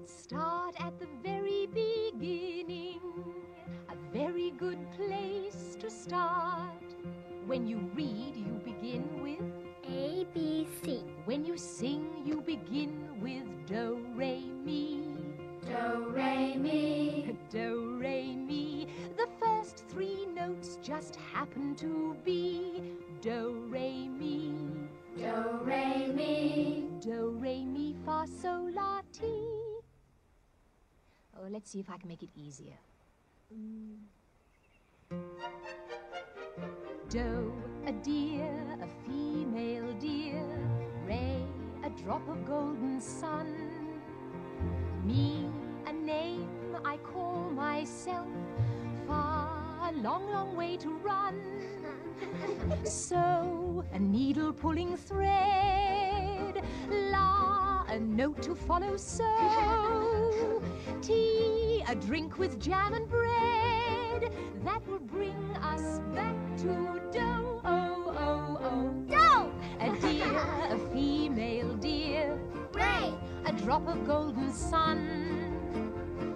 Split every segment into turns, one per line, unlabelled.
Let's start at the very beginning. A very good place to start. When you read, you begin with
A, B, C.
When you sing, you begin with do, re, mi.
Do, re, mi.
Do, re, mi. The first three notes just happen to be do, re, mi.
Do, re, mi.
Do, re, mi, fa, sol, la, ti. Oh, let's see if I can make it easier. Do, a deer, a female deer. Re, a drop of golden sun. Mi, a name I call myself. Fa, a long, long way to run. So, a needle pulling thread. La, a note to follow. So, tea, a drink with jam and bread. That will bring us back to do. Oh, oh, oh.
Do.
A deer, a female deer.
Re.
A drop of golden sun.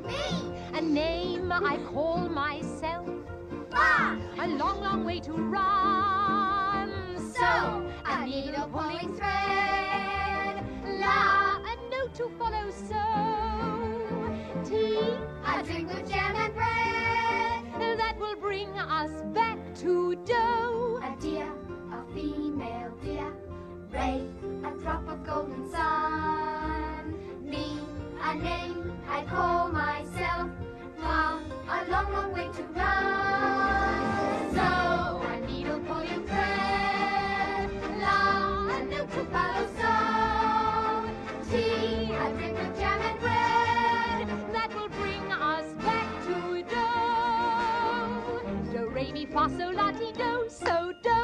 Mi.
A name I call myself.
Fa.
A long, long way to run.
So, a needle pulling thread.
La, a note to follow. So, tea,
A drink with jam and bread.
that will bring us back to do.
A deer, a female deer. Re, a drop of golden sun. Me, a name I call myself. Fa, a long, long way to run. So, a needle pulling thread. La, a note to follow. So, tea, a drink with jam and bread.
That will bring us back to do. Do, re, mi, fa, sol, la, ti, do. So, do.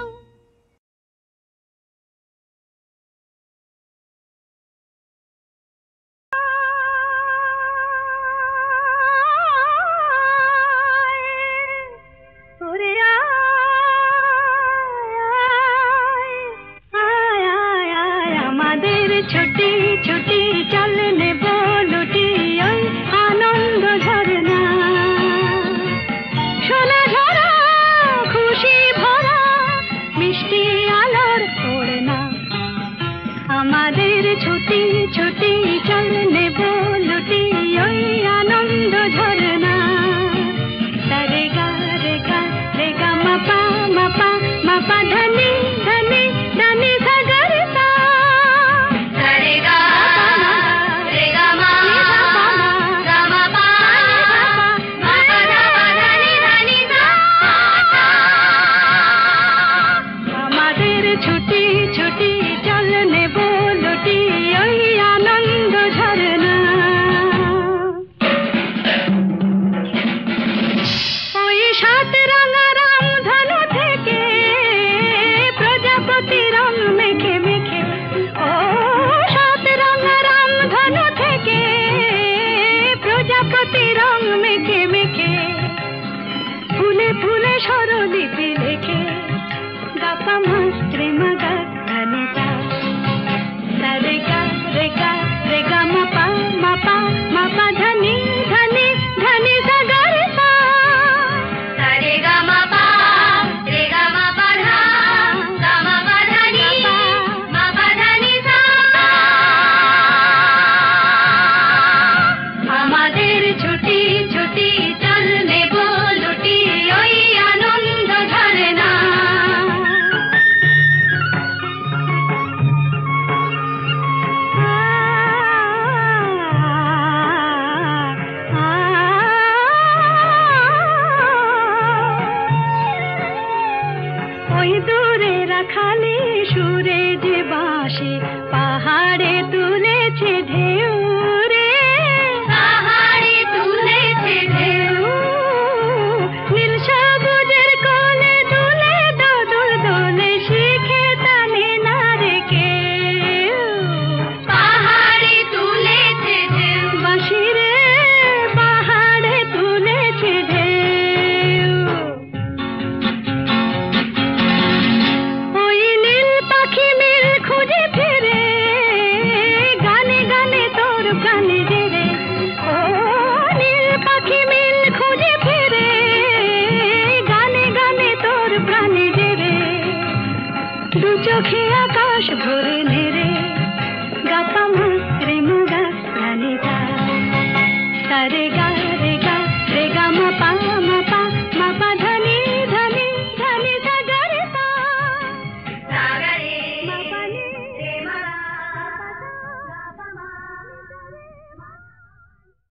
আমাদের ছুটি ছুটি চলনে বলুটি ওই আনন্দ ঝরনা সোনা ঝরা খুশি ভরা মিষ্টি আলোর ওড়না আমাদের ছুটি ছুটি চলনে বলুটি ওই আনন্দ ঝরনা রে গা রে গা রে গা মাপা মাপা মাপা ধনি ধনি ধনি সাগর সা রে গা রে গা মা গা মা পা মা পা ধা পা ধনি ধনি সা আমাদের ছুটি ছুটি চলনে বলুটি ওই ধরে